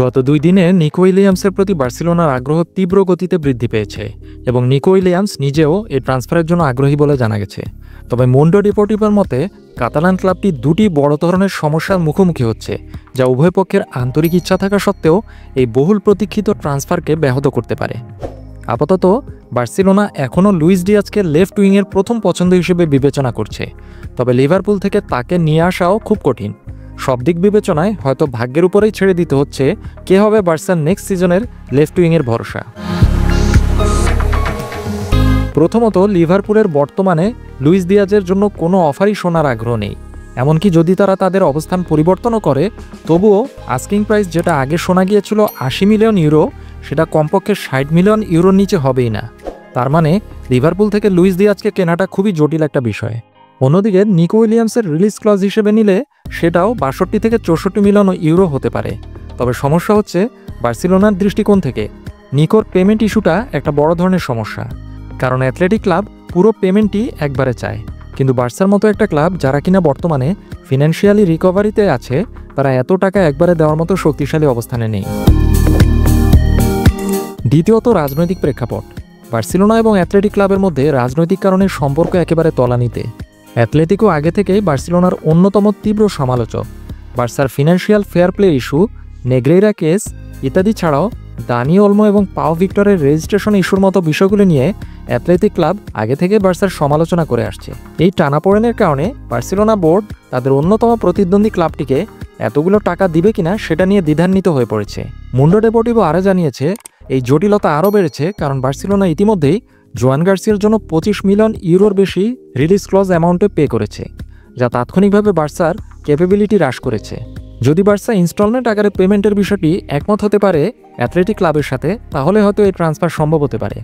গত 2 দিনে নিকো উইলিয়ামসের প্রতি বার্সেলোনার আগ্রহ তীব্র গতিতে বৃদ্ধি পেয়েছে এবং নিকো উইলিয়ামস নিজেও এই ট্রান্সফারের জন্য আগ্রহী বলে জানা গেছে। তবে মুন্ডো ডিপোর্টিভোর মতে কাতালান ক্লাবটি দুটি বড় ধরনের সমস্যার মুখোমুখি হচ্ছে, যা উভয় পক্ষের আন্তরিক ইচ্ছা থাকা সত্ত্বেও এই বহুল প্রতীক্ষিত ট্রান্সফারকে ব্যাহত করতে পারে। আপাতত বার্সেলোনা এখনও লুইস ডিয়াজকে লেফট উইংয়ের প্রথম পছন্দ হিসেবে বিবেচনা করছে, তবে লিভারপুল থেকে তাকে নিয়ে আসাও খুব কঠিন। সব দিক বিবেচনায় হয়তো ভাগ্যের উপরেই ছেড়ে দিতে হচ্ছে কে হবে বার্সার নেক্সট সিজনের লেফট উইংয়ের ভরসা। প্রথমত, লিভারপুলের বর্তমানে লুইস দিয়াজের জন্য কোনো অফারই শোনার আগ্রহ নেই। এমনকি যদি তারা তাদের অবস্থান পরিবর্তনও করে, তবুও আস্কিং প্রাইস যেটা আগে শোনা গিয়েছিল 80 মিলিয়ন ইউরো, সেটা কমপক্ষে 60 মিলিয়ন ইউরোর নিচে হবেই না। তার মানে লিভারপুল থেকে লুইস দিয়াজকে কেনাটা খুবই জটিল একটা বিষয়। অন্যদিকে নিকো উইলিয়ামসের রিলিজ ক্লজ হিসেবে নিলে সেটাও 62 থেকে 64 মিলিয়ন ইউরো হতে পারে। তবে সমস্যা হচ্ছে বার্সেলোনার দৃষ্টিকোণ থেকে নিকোর পেমেন্ট ইস্যুটা একটা বড় ধরনের সমস্যা, কারণ অ্যাথলেটিক ক্লাব পুরো পেমেন্টই একবারে চায়, কিন্তু বার্সার মতো একটা ক্লাব যারা কিনা বর্তমানে ফিনান্সিয়ালি রিকভারিতে আছে, তারা এত টাকা একবারে দেওয়ার মতো শক্তিশালী অবস্থানে নেই। দ্বিতীয়ত, রাজনৈতিক প্রেক্ষাপট। বার্সেলোনা এবং অ্যাথলেটিক ক্লাবের মধ্যে রাজনৈতিক কারণে সম্পর্ক একেবারে তলানিতে। অ্যাথলেটিকো আগে থেকেই বার্সেলোনার অন্যতম তীব্র সমালোচক। বার্সার financial fair play issue, Negreira case ইত্যাদি ছাড়াও দানি ওলমো এবং পাও ভিক্টরের রেজিস্ট্রেশন ইস্যুর মতো বিষয়গুলো নিয়ে অ্যাথলেটিক ক্লাব আগে থেকে বার্সার সমালোচনা করে আসছে। এই টানাপোড়েনের কারণে বার্সেলোনা বোর্ড তাদের অন্যতম প্রতিদ্বন্দ্বী ক্লাবটিকে এতগুলো টাকা দিবে কিনা সেটা নিয়ে দ্বিধান্বিত হয়ে পড়েছে। মুন্ডো ডিপোর্টিভো আরও জানিয়েছে এই জটিলতা আরও বেড়েছে কারণ বার্সেলোনা ইতিমধ্যেই জোয়ান গার্সিয়ার জন্য 25 মিলিয়ন ইউরোর বেশি রিলিজ ক্লজ অ্যামাউন্টে পে করেছে, যা তাৎক্ষণিকভাবে বার্সার ক্যাপেবিলিটি হ্রাস করেছে। যদি বার্সা ইনস্টলমেন্ট আকারে পেমেন্টের বিষয়টি একমত হতে পারে অ্যাথলেটিক ক্লাবের সাথে, তাহলে হয়তো এই ট্রান্সফার সম্ভব হতে পারে।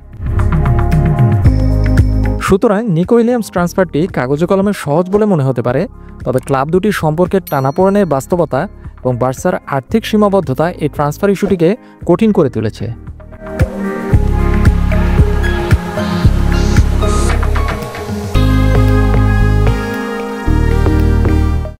সুতরাং নিকো উইলিয়ামস ট্রান্সফারটি কাগজে কলমে সহজ বলে মনে হতে পারে, তবে ক্লাব দুটির সম্পর্কের টানাপোড়েনের বাস্তবতা এবং বার্সার আর্থিক সীমাবদ্ধতা এই ট্রান্সফার ইস্যুটিকে কঠিন করে তুলেছে।